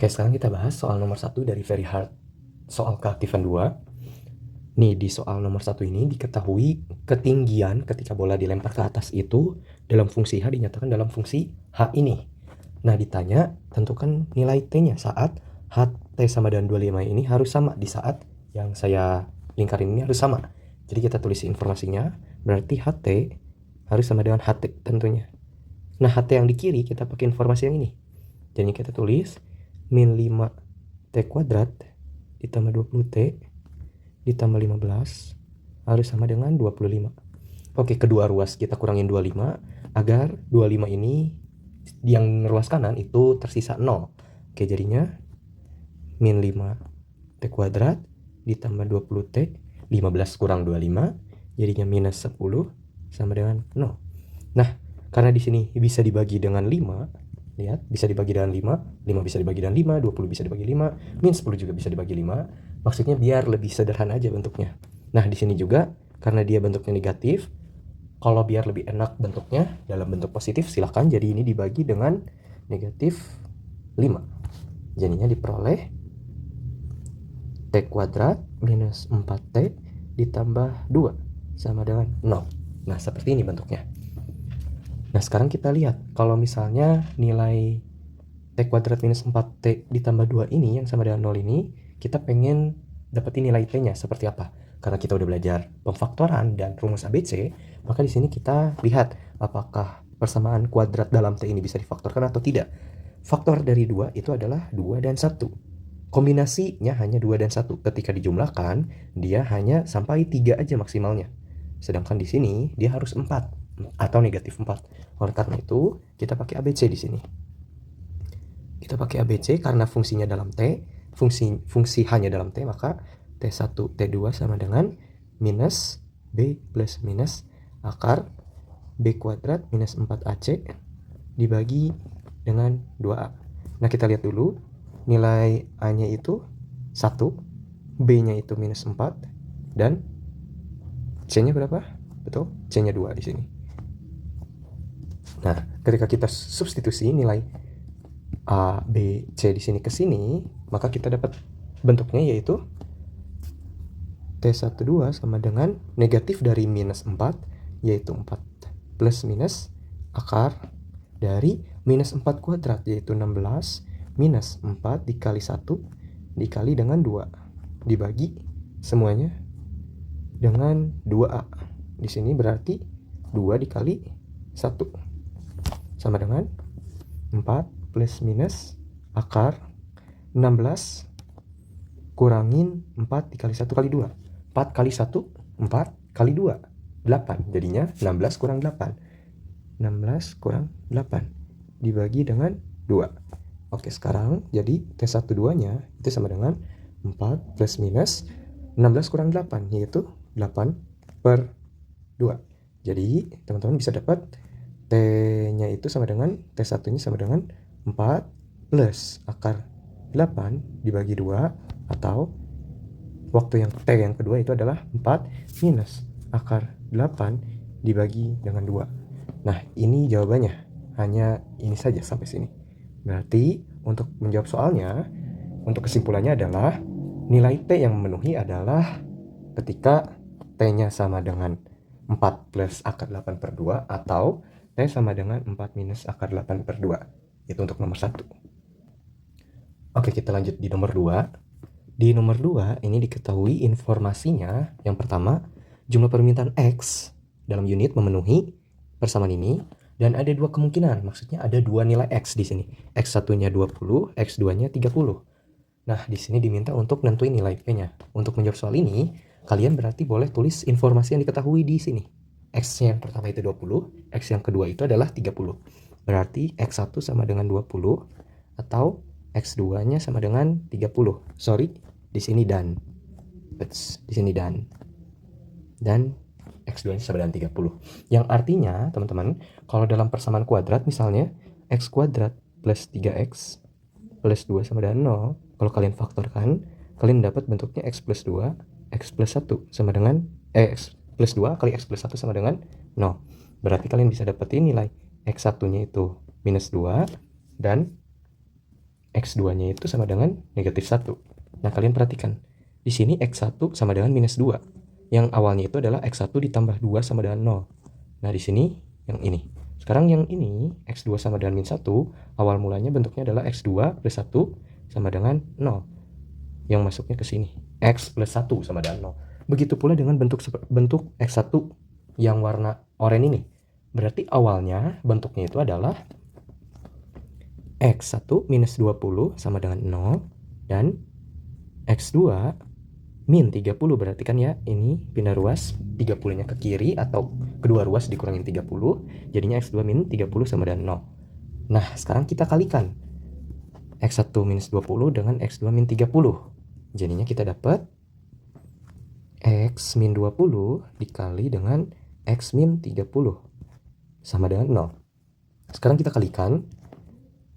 Oke, sekarang kita bahas soal nomor 1 dari Very Hard, soal keaktifan 2. Nih, di soal nomor 1 ini diketahui ketinggian ketika bola dilempar ke atas itu dalam fungsi H dinyatakan dalam fungsi H ini. Nah, ditanya tentukan nilai T-nya saat HT sama dengan 25 ini harus sama di saat yang saya lingkarin ini harus sama. Jadi kita tulis informasinya, berarti HT harus sama dengan HT tentunya. Nah, HT yang di kiri kita pakai informasi yang ini. Jadi kita tulis min 5T kuadrat ditambah 20T ditambah 15 harus sama dengan 25. Oke, kedua ruas kita kurangin 25 agar 25 ini yang ruas kanan itu tersisa 0. Oke, jadinya min 5T kuadrat ditambah 20T, 15 kurang 25 jadinya minus 10 sama dengan 0. Nah, karena di sini bisa dibagi dengan 5, lihat, bisa dibagi dengan 5, 5 bisa dibagi dengan 5, 20 bisa dibagi 5, min 10 juga bisa dibagi 5. Maksudnya biar lebih sederhana aja bentuknya. Nah, di sini juga karena dia bentuknya negatif, kalau biar lebih enak bentuknya dalam bentuk positif, silahkan jadi ini dibagi dengan negatif 5. Jadinya diperoleh T kuadrat minus 4T ditambah 2 sama dengan 0. Nah, seperti ini bentuknya. Nah, sekarang kita lihat kalau misalnya nilai T kuadrat minus 4T ditambah 2 ini yang sama dengan 0 ini, kita pengen dapetin nilai T-nya seperti apa. Karena kita udah belajar pemfaktoran dan rumus ABC, maka di sini kita lihat apakah persamaan kuadrat dalam T ini bisa difaktorkan atau tidak. Faktor dari 2 itu adalah 2 dan 1. Kombinasinya hanya 2 dan 1. Ketika dijumlahkan, dia hanya sampai 3 aja maksimalnya. Sedangkan di sini dia harus 4 atau negatif 4. Oleh karena itu, kita pakai ABC di sini. Kita pakai ABC karena fungsinya dalam T, fungsi hanya dalam T, maka T1, T2 sama dengan minus B plus minus akar B kuadrat minus 4AC dibagi dengan 2A. Nah, kita lihat dulu nilai A-nya itu 1, B-nya itu minus 4, dan C-nya berapa? Betul, C-nya 2 di sini. Nah, ketika kita substitusi nilai A, B, C di sini ke sini, maka kita dapat bentuknya yaitu T12 sama dengan negatif dari minus 4, yaitu 4 plus minus akar dari minus 4 kuadrat, yaitu 16, minus 4 dikali 1 dikali dengan 2, dibagi semuanya dengan 2A. Di sini berarti 2 dikali 1 sama dengan 4 plus minus akar 16 kurangin 4 dikali 1 kali 2. 4 kali 1, 4 kali 2, 8. Jadinya 16 kurang 8. 16 kurang 8 dibagi dengan 2. Oke, sekarang jadi T12-nya itu sama dengan 4 plus minus 16 kurang 8, yaitu 8 per 2. Jadi, teman-teman bisa dapat T-nya itu sama dengan, T1-nya sama dengan 4 plus akar 8 dibagi 2, atau waktu yang T yang kedua itu adalah 4 minus akar 8 dibagi dengan 2. Nah, ini jawabannya. Hanya ini saja sampai sini. Berarti untuk menjawab soalnya, untuk kesimpulannya adalah nilai T yang memenuhi adalah ketika T-nya sama dengan 4 plus akar 8 per 2 atau T sama dengan 4 minus akar 8 per 2. Itu untuk nomor 1. Oke, kita lanjut di nomor 2. Di nomor 2 ini diketahui informasinya. Yang pertama, jumlah permintaan X dalam unit memenuhi persamaan ini, dan ada dua kemungkinan. Maksudnya ada dua nilai X di sini. X1-nya 20, X2-nya 30. Nah, di sini diminta untuk nentuin nilai P-nya. Untuk menjawab soal ini, kalian berarti boleh tulis informasi yang diketahui di sini. X-nya yang pertama itu 20, X yang kedua itu adalah 30. Berarti X1 sama dengan 20 atau X2-nya sama dengan 30. Sorry, di sini dan. Di sini dan. Dan X2-nya sama dengan 30. Yang artinya, teman-teman, kalau dalam persamaan kuadrat misalnya X kuadrat plus 3X plus 2 sama dengan 0, kalau kalian faktorkan, kalian dapat bentuknya X plus 2, X plus 1 sama dengan X plus 2 kali X plus 1 sama dengan 0. Berarti kalian bisa dapetin nilai X1-nya itu minus 2 dan X2-nya itu sama dengan negatif 1. Nah, kalian perhatikan. Di sini X1 sama dengan minus 2. Yang awalnya itu adalah X1 ditambah 2 sama dengan 0. Nah, di sini yang ini. Sekarang yang ini, X2 sama dengan min 1, awal mulanya bentuknya adalah X2 plus 1 sama dengan 0. Yang masuknya ke sini. X plus 1 sama dengan 0. Begitu pula dengan bentuk X1 yang warna oranye ini. Berarti awalnya bentuknya itu adalah X1 minus 20 sama dengan 0 dan X2 min 30, berarti kan ya ini pindah ruas 30-nya ke kiri atau kedua ruas dikurangin 30, jadinya X2 min 30 sama dengan 0. Nah, sekarang kita kalikan X1 minus 20 dengan X2 min 30. Jadinya kita dapat X min 20 dikali dengan X min 30 sama dengan 0. Sekarang kita kalikan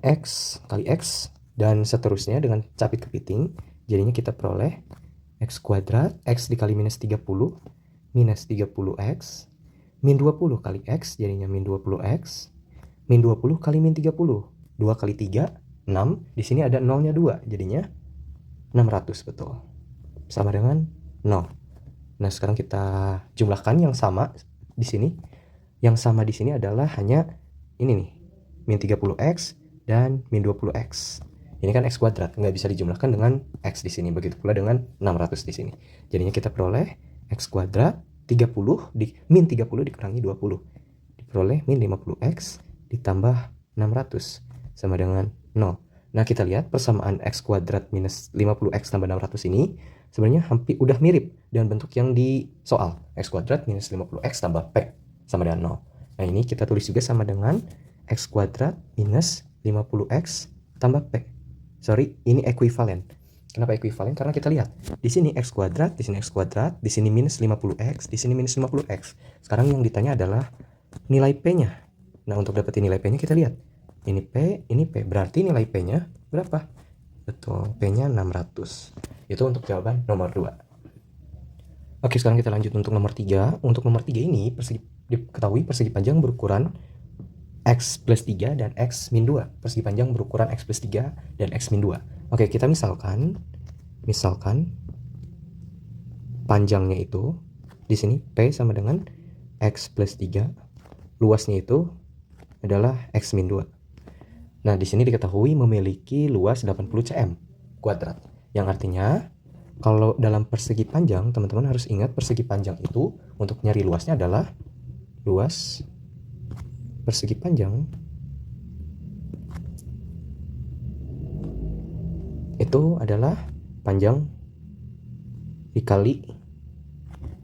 X kali X dan seterusnya dengan capit kepiting. Jadinya kita peroleh X kuadrat, X dikali minus 30, minus 30X, min 20 kali X, jadinya min 20X, min 20 kali min 30, 2 kali 3, 6, di sini ada 0-nya 2, jadinya 600 betul, sama dengan 0. Nah, sekarang kita jumlahkan yang sama di sini. Yang sama di sini adalah hanya ini nih, min 30X, dan min 20X. Ini kan X kuadrat, nggak bisa dijumlahkan dengan X di sini. Begitu pula dengan 600 di sini. Jadinya kita peroleh X kuadrat 30 min 30 dikurangi 20. Diperoleh min 50X ditambah 600 sama dengan 0. Nah, kita lihat persamaan X kuadrat minus 50X tambah 600 ini sebenarnya hampir udah mirip dengan bentuk yang di soal. X kuadrat minus 50X tambah P sama dengan 0. Nah, ini kita tulis juga sama dengan X kuadrat minus 50X tambah P. Sorry, ini ekuivalen. Kenapa ekuivalen? Karena kita lihat di sini X kuadrat, di sini X kuadrat, di sini minus 50X, di sini minus 50X. Sekarang yang ditanya adalah nilai P-nya. Nah, untuk dapetin nilai P-nya kita lihat. Ini P, ini P. Berarti nilai P-nya berapa? Betul, P-nya 600. Itu untuk jawaban nomor 2. Oke, sekarang kita lanjut untuk nomor 3. Untuk nomor 3 ini diketahui persegi panjang berukuran X plus 3 dan X min 2. Persegi panjang berukuran X plus 3 dan X min 2. Oke, kita misalkan panjangnya itu di sini P sama dengan X plus 3. Luasnya itu adalah X min 2. Nah, di sini diketahui memiliki luas 80 cm kuadrat. Yang artinya kalau dalam persegi panjang, teman-teman harus ingat persegi panjang itu untuk nyari luasnya adalah luas persegi panjang itu adalah panjang dikali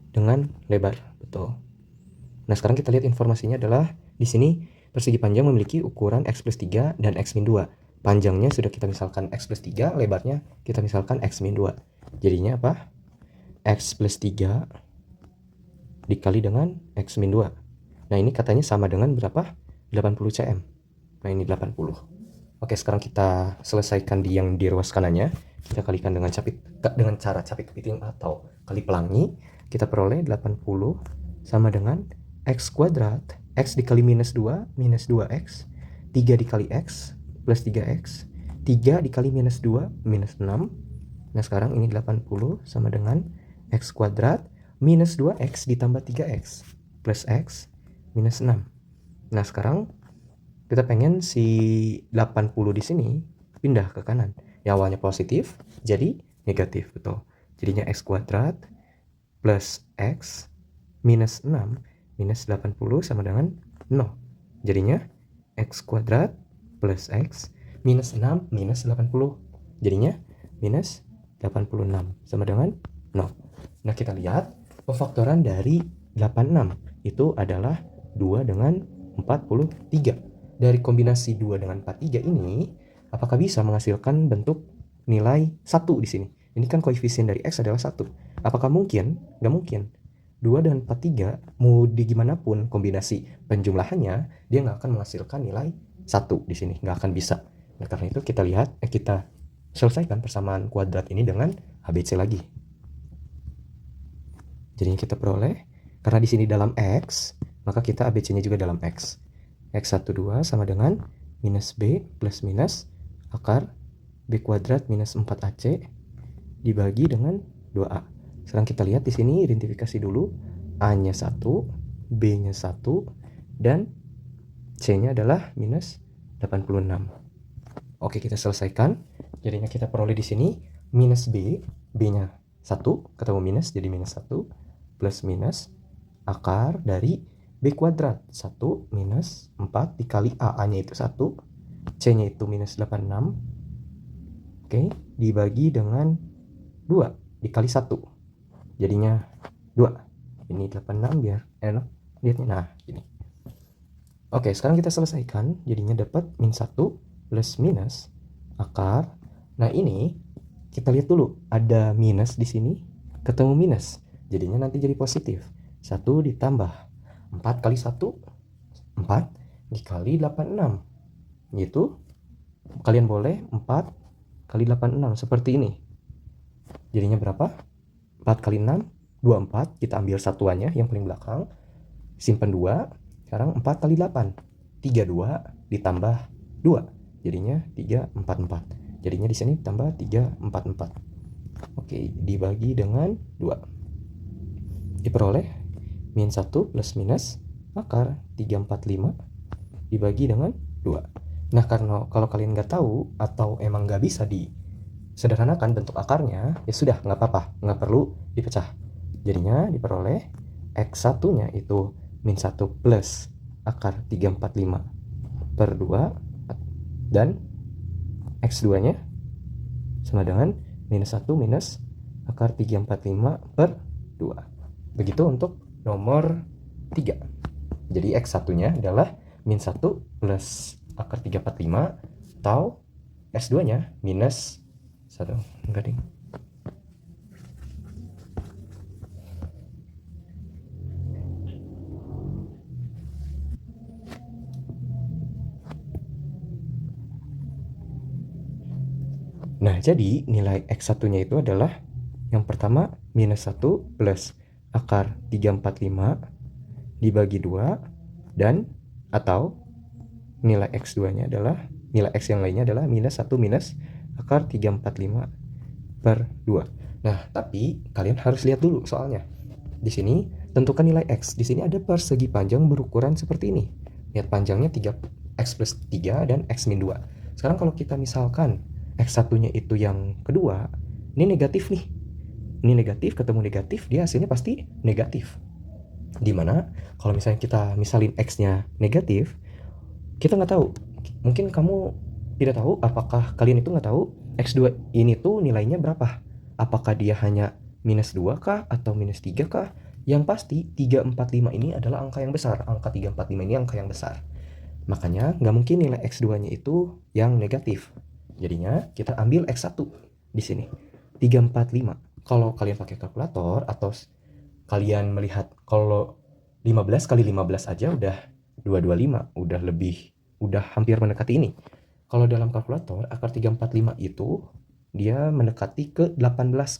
dengan lebar, betul. Nah, sekarang kita lihat informasinya adalah di sini persegi panjang memiliki ukuran X plus 3 dan X min 2. Panjangnya sudah kita misalkan X plus 3, lebarnya kita misalkan X min 2. Jadinya apa? X plus 3 dikali dengan X min 2. Nah, ini katanya sama dengan berapa? 80 cm. Nah, ini 80. Oke, sekarang kita selesaikan yang di ruas kanannya. Kita kalikan dengan cara capit kepiting atau kali pelangi. Kita peroleh 80 sama dengan X kuadrat. X dikali minus 2, minus 2X. 3 dikali X, plus 3X. 3 dikali minus 2, minus 6. Nah, sekarang ini 80 sama dengan X kuadrat minus 2X ditambah 3X plus X minus 6. Nah, sekarang kita pengen si 80 di sini pindah ke kanan. Yang awalnya positif jadi negatif, betul. Jadinya X kuadrat plus X minus 6 minus 80 sama dengan 0. Jadinya X kuadrat plus X minus 6 minus 80. Jadinya minus 86 sama dengan 0. Nah, kita lihat pemfaktoran dari 86 itu adalah 2 dengan 43. Dari kombinasi 2 dengan 43 ini, apakah bisa menghasilkan bentuk nilai 1 di sini? Ini kan koefisien dari X adalah 1. Apakah mungkin? Nggak mungkin. 2 dan 43, mau di gimana pun kombinasi penjumlahannya, dia nggak akan menghasilkan nilai 1 di sini. Nggak akan bisa. Nah, karena itu kita selesaikan persamaan kuadrat ini dengan ABC lagi. Jadinya kita peroleh, karena di sini dalam X, maka kita ABC-nya juga dalam X. X12 sama dengan minus B plus minus akar B kuadrat minus 4AC dibagi dengan 2A. Sekarang kita lihat di sini identifikasi dulu. A-nya 1, B-nya 1, dan C-nya adalah minus 86. Oke, kita selesaikan. Jadinya kita peroleh di sini minus B, B-nya 1, ketemu minus jadi minus 1, plus minus akar dari B kuadrat 1 minus 4 dikali A-nya itu 1, C-nya itu minus 86. Oke, dibagi dengan 2 dikali 1. Jadinya 2. Ini 86 biar enak lihatnya. Nah, gini. Oke, sekarang kita selesaikan. Jadinya dapat min 1 plus minus akar. Nah, ini kita lihat dulu. Ada minus di sini, ketemu minus. Jadinya nanti jadi positif. 1 ditambah 4 kali 1, 4 dikali 86. Gitu. Kalian boleh 4 kali 86 seperti ini. Jadinya berapa? 4 kali 6, 24. Kita ambil satuannya yang paling belakang. Simpan 2. Sekarang 4 kali 8. 32 ditambah 2. Jadinya 344. Jadinya di sini tambah 344. Oke, dibagi dengan 2. Diperoleh min 1 plus minus akar 345 dibagi dengan 2. Nah, karena kalau kalian nggak tahu atau emang nggak bisa disederhanakan bentuk akarnya, ya sudah, nggak apa-apa, nggak perlu dipecah. Jadinya diperoleh X1 nya itu min 1 plus akar 345 per 2, dan X2 nya sama dengan minus 1 minus akar 345 per 2. Begitu untuk nomor 3. Jadi X1 nya adalah min 1 plus akar 345 atau S2 nya minus 1. Enggak ding. Nah, jadi nilai X1 nya itu adalah yang pertama minus 1 plus akar 345 dibagi 2, dan atau nilai X2 nya adalah, nilai X yang lainnya adalah minus 1 minus akar 345 per 2. Nah, tapi kalian harus lihat dulu soalnya. Di sini tentukan nilai X. Di sini ada persegi panjang berukuran seperti ini. Lihat panjangnya 3, X plus 3 dan X min 2. Sekarang kalau kita misalkan X1 nya itu yang kedua, ini negatif nih. Ini negatif ketemu negatif, dia hasilnya pasti negatif. Dimana kalau misalnya kita misalin X-nya negatif, kita nggak tahu. Mungkin kamu tidak tahu, apakah kalian itu nggak tahu X2 ini tuh nilainya berapa. Apakah dia hanya minus 2 kah atau minus 3 kah? Yang pasti 345 ini adalah angka yang besar. Angka 345 ini angka yang besar. Makanya nggak mungkin nilai X2 nya itu yang negatif. Jadinya kita ambil X1 di sini. 345. Kalau kalian pakai kalkulator atau kalian melihat, kalau 15 kali 15 aja udah 225, udah hampir mendekati ini. Kalau dalam kalkulator akar 345 itu dia mendekati ke 18,5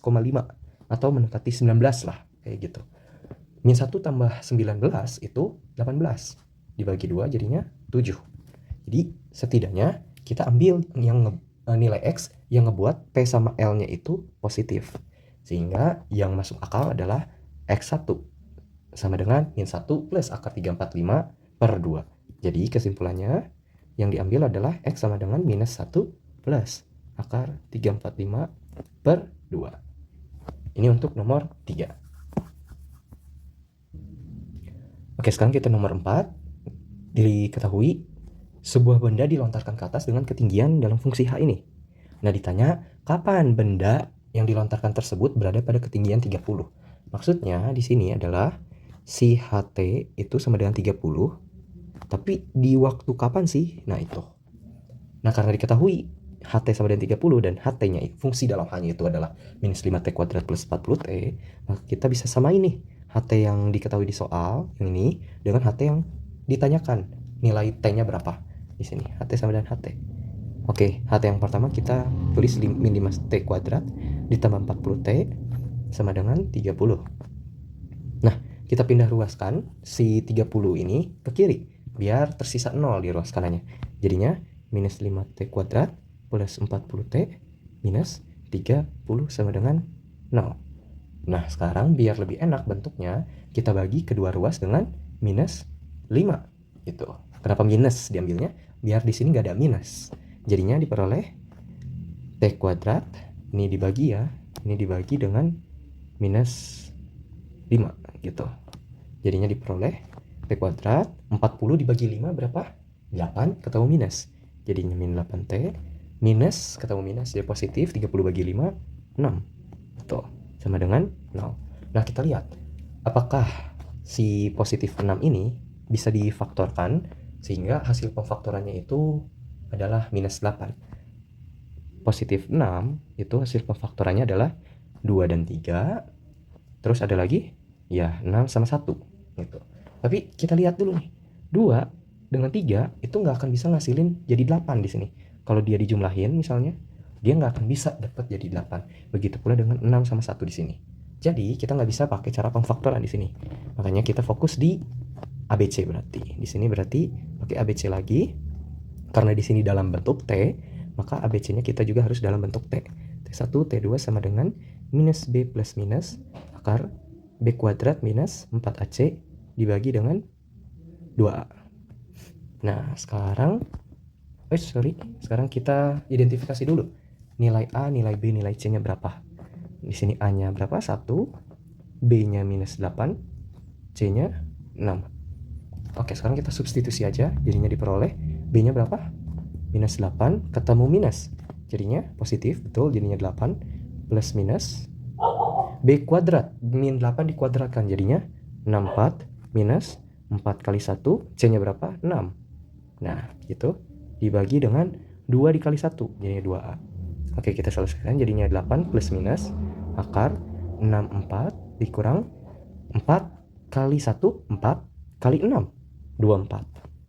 atau mendekati 19 lah, kayak gitu. Min 1 tambah 19 itu 18. Dibagi 2 jadinya 7. Jadi setidaknya kita ambil yang nilai X yang ngebuat P sama L-nya itu positif. Sehingga yang masuk akal adalah X1 sama dengan min 1 plus akar 345 per 2. Jadi kesimpulannya yang diambil adalah X sama dengan minus 1 plus akar 345 per 2. Ini untuk nomor 3. Oke, sekarang kita nomor 4. Diketahui sebuah benda dilontarkan ke atas dengan ketinggian dalam fungsi H ini. Nah, ditanya kapan benda yang dilontarkan tersebut berada pada ketinggian 30. Maksudnya di sini adalah si HT itu sama dengan 30. Tapi di waktu kapan sih? Nah, itu. Nah, karena diketahui HT sama dengan 30 dan HT-nya fungsi dalam H-nya itu adalah minus 5T kuadrat plus 40T, maka kita bisa samain nih HT yang diketahui di soal yang ini dengan HT yang ditanyakan. Nilai T-nya berapa? Di sini HT sama dengan HT. Oke, HT yang pertama kita tulis min 5T kuadrat ditambah 40T sama dengan 30. Nah, kita pindah ruaskan si 30 ini ke kiri biar tersisa 0 di ruas kanannya. Jadinya minus 5T kuadrat plus 40T minus 30 sama dengan 0. Nah, sekarang biar lebih enak bentuknya, kita bagi kedua ruas dengan minus 5. Gitu. Kenapa minus diambilnya? Biar di sini nggak ada minus. Jadinya diperoleh T kuadrat, ini dibagi ya, ini dibagi dengan minus 5 gitu. Jadinya diperoleh T kuadrat, 40 dibagi 5 berapa? 8, ketemu minus. Jadinya min 8T, minus, ketemu minus, jadi positif, 30 bagi 5, 6. Tuh, sama dengan 0. Nah, kita lihat, apakah si positif 6 ini bisa difaktorkan, sehingga hasil pemfaktorannya itu adalah minus 8. Positif 6 itu hasil pemfaktorannya adalah 2 dan 3. Terus ada lagi, ya 6 sama 1 gitu. Tapi kita lihat dulu nih, 2 dengan 3 itu nggak akan bisa ngasilin jadi 8 di sini. Kalau dia dijumlahin misalnya, dia nggak akan bisa dapat jadi 8. Begitu pula dengan 6 sama 1 di sini. Jadi kita nggak bisa pakai cara pemfaktoran di sini. Makanya kita fokus di ABC berarti. Di sini berarti pakai ABC lagi. Karena di sini dalam bentuk T, maka ABC-nya kita juga harus dalam bentuk T. T1, T2 sama dengan minus B plus minus akar B kuadrat minus 4AC dibagi dengan 2A. Nah, sekarang kita identifikasi dulu. Nilai A, nilai B, nilai C-nya berapa? Di sini A-nya berapa? 1, B-nya minus 8, C-nya 6. Oke, sekarang kita substitusi aja. Jadinya diperoleh B-nya berapa? Minus 8 ketemu minus. Jadinya positif, betul. Jadinya 8 plus minus B kuadrat. Min 8 dikuadratkan. Jadinya 64 minus 4 kali 1. C-nya berapa? 6. Nah, gitu. Dibagi dengan 2 dikali 1. Jadinya 2A. Oke, kita selesaikan. Jadinya 8 plus minus akar 64 dikurang 4 kali 1, 4 kali 6. 24.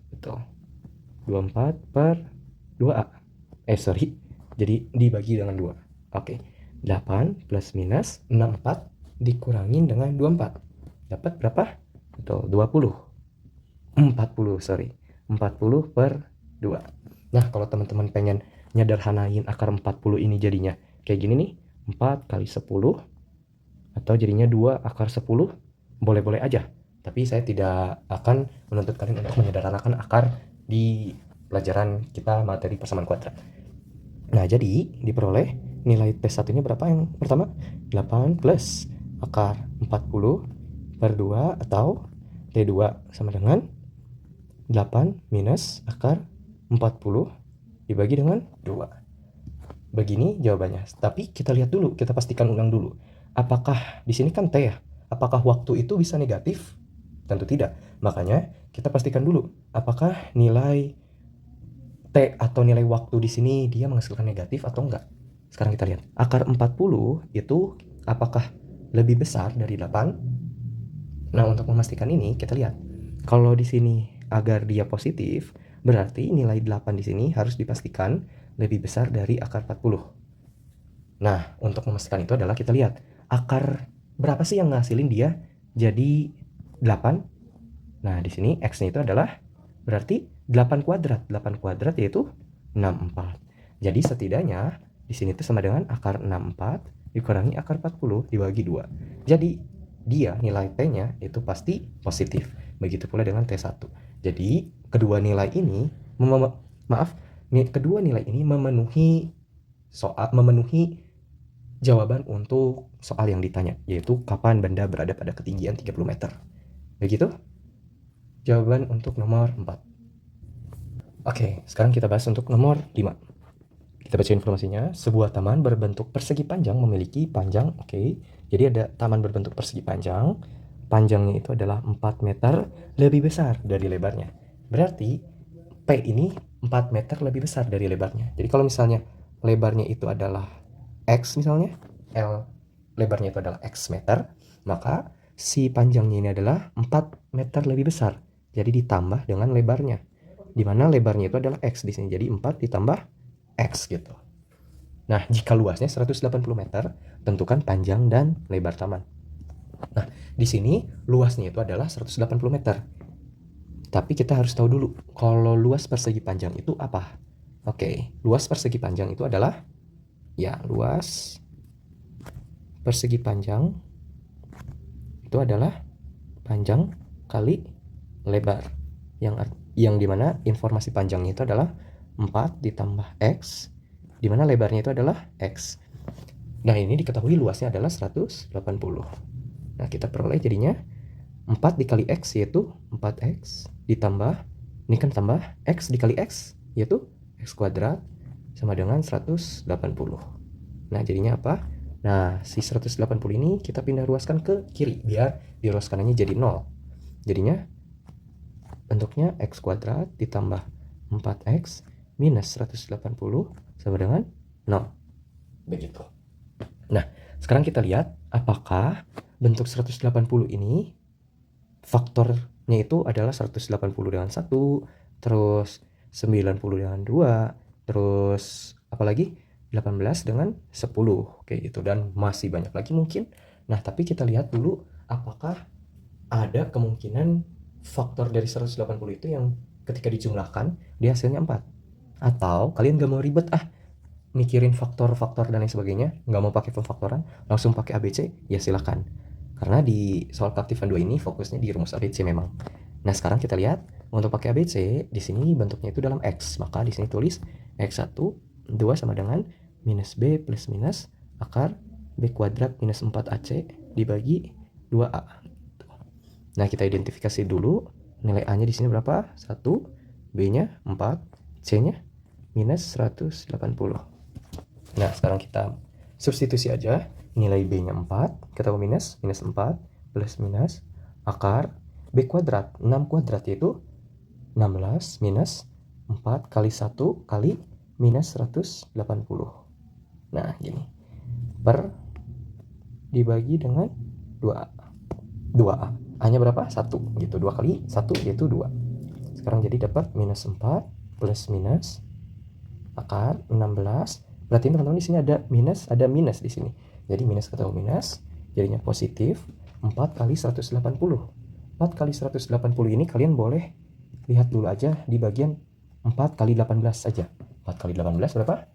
Betul. 24 per 2A. Jadi dibagi dengan 2. Oke. 8 plus minus 64 dikurangin dengan 24. Dapat berapa? Betul, 20. 40 per 2. Nah, kalau teman-teman pengen nyederhanain akar 40 ini jadinya kayak gini nih. 4 kali 10 atau jadinya 2 akar 10, boleh-boleh aja. Tapi saya tidak akan menuntut kalian untuk menyederhanakan akar di pelajaran kita materi persamaan kuadrat. Nah, jadi diperoleh nilai T1-nya berapa yang pertama? 8 plus akar 40 per 2 atau T2 sama dengan 8 minus akar 40 dibagi dengan 2. Begini jawabannya. Tapi kita lihat dulu, kita pastikan ulang dulu. Apakah di sini kan T ya? Apakah waktu itu bisa negatif? Tentu tidak. Makanya kita pastikan dulu apakah nilai T atau nilai waktu di sini dia menghasilkan negatif atau enggak. Sekarang kita lihat. Akar 40 itu apakah lebih besar dari 8? Nah, untuk memastikan ini kita lihat. Kalau di sini agar dia positif, berarti nilai 8 di sini harus dipastikan lebih besar dari akar 40. Nah, untuk memastikan itu adalah kita lihat akar berapa sih yang ngasilin dia jadi 8. Nah, di sini X-nya itu adalah berarti 8 kuadrat. 8 kuadrat yaitu 64. Jadi setidaknya di sini itu sama dengan akar 64 dikurangi akar 40 dibagi 2. Jadi dia nilai T-nya itu pasti positif. Begitu pula dengan T1. Jadi kedua nilai ini memenuhi jawaban untuk soal yang ditanya, yaitu kapan benda berada pada ketinggian 30 meter. Begitu jawaban untuk nomor 4. Oke, sekarang kita bahas untuk nomor 5. Kita baca informasinya. Sebuah taman berbentuk persegi panjang memiliki panjang, jadi ada taman berbentuk persegi panjang. Panjangnya itu adalah 4 meter lebih besar dari lebarnya. Berarti P ini 4 meter lebih besar dari lebarnya. Jadi kalau misalnya lebarnya itu adalah X misalnya, L lebarnya itu adalah X meter, maka si panjangnya ini adalah 4 meter lebih besar. Jadi ditambah dengan lebarnya. Di mana lebarnya itu adalah X di sini. Jadi 4 ditambah X gitu. Nah, jika luasnya 180 meter, tentukan panjang dan lebar taman. Nah, di sini luasnya itu adalah 180 meter. Tapi kita harus tahu dulu, kalau luas persegi panjang itu apa? Oke, luas persegi panjang itu adalah, ya, luas persegi panjang itu adalah panjang kali lebar. Yang dimana informasi panjangnya itu adalah 4 ditambah X, dimana lebarnya itu adalah X. Nah, ini diketahui luasnya adalah 180. Nah, kita peroleh jadinya 4 dikali X yaitu 4X ditambah, ini kan tambah X dikali X yaitu X kuadrat sama dengan 180. Nah, jadinya apa? Nah, si 180 ini kita pindah ruaskan ke kiri biar diruaskannya jadi 0. Jadinya bentuknya X kuadrat ditambah 4X minus 180 sama dengan 0. Begitu. Nah, sekarang kita lihat apakah bentuk 180 ini faktornya itu adalah 180 dengan 1, terus 90 dengan 2, terus apalagi 18 dengan 10, kayak gitu, dan masih banyak lagi mungkin. Nah, tapi kita lihat dulu apakah ada kemungkinan faktor dari 180 itu yang ketika dijumlahkan dia hasilnya 4. Atau kalian gak mau ribet mikirin faktor-faktor dan lain sebagainya, gak mau pakai pemfaktoran, langsung pakai ABC, ya silakan. Karena di soal keaktifan 2 ini fokusnya di rumus ABC memang. Nah, sekarang kita lihat untuk pakai ABC, di sini bentuknya itu dalam X. Maka di sini tulis X1 2 sama dengan minus B plus minus akar B kuadrat minus 4AC dibagi 2A. Nah, kita identifikasi dulu nilai A-nya di sini berapa? 1, B-nya 4, C-nya minus 180. Nah, sekarang kita substitusi aja. Nilai B-nya 4, ketemu minus 4 plus minus akar B kuadrat, 6 kuadrat yaitu 16 minus 4 kali 1 kali minus 180. Nah, gini. Per dibagi dengan 2A. 2A. A-nya berapa? 1 gitu. 2 kali 1 yaitu 2. Sekarang jadi dapat minus 4 plus minus akar 16. Berarti teman-teman di sini ada minus di sini. Jadi minus ketemu minus, jadinya positif 4 kali 180. 4 kali 180 ini kalian boleh lihat dulu aja di bagian 4 kali 18 saja. 4 kali 18 berapa?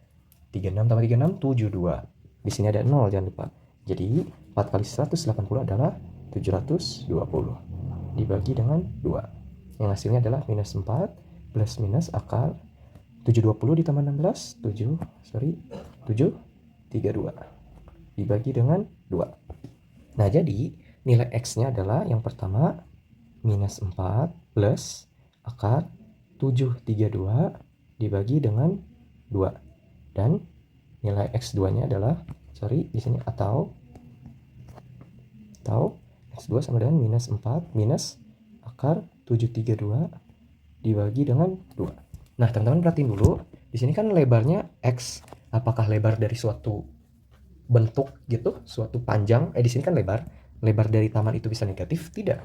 36 tambah 36, 72. Di sini ada 0, jangan lupa. Jadi 4 kali 180 adalah 720 dibagi dengan 2. Yang hasilnya adalah minus 4 plus minus akar 720 ditambah 16, 732 dibagi dengan 2. Nah, jadi nilai X-nya adalah yang pertama minus 4 plus akar 732 dibagi dengan 2. Dan nilai X2-nya adalah, di sini atau X2 sama dengan minus 4 minus akar 732 dibagi dengan 2. Nah, teman-teman perhatiin dulu, di sini kan lebarnya X. Apakah lebar dari suatu bentuk gitu, suatu panjang? Di sini kan lebar dari taman itu bisa negatif? Tidak.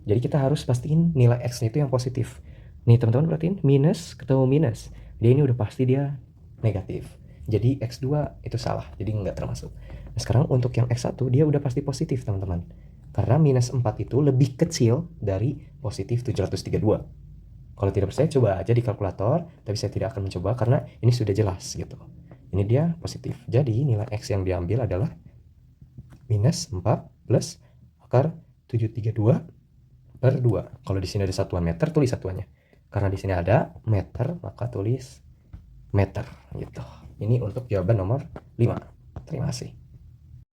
Jadi kita harus pastiin nilai X-nya itu yang positif. Nih, teman-teman perhatiin, minus ketemu minus. Dia ini udah pasti dia negatif. Jadi X2 itu salah, jadi nggak termasuk. Nah, sekarang untuk yang X1 dia udah pasti positif, teman-teman. Karena minus 4 itu lebih kecil dari positif 732. Kalau tidak percaya coba aja di kalkulator, tapi saya tidak akan mencoba karena ini sudah jelas gitu. Ini dia positif. Jadi nilai X yang diambil adalah minus 4 plus akar 732 per 2. Kalau di sini ada satuan meter, tulis satuannya. Karena di sini ada meter, maka tulis meter gitu. Ini untuk jawaban nomor 5. Terima kasih.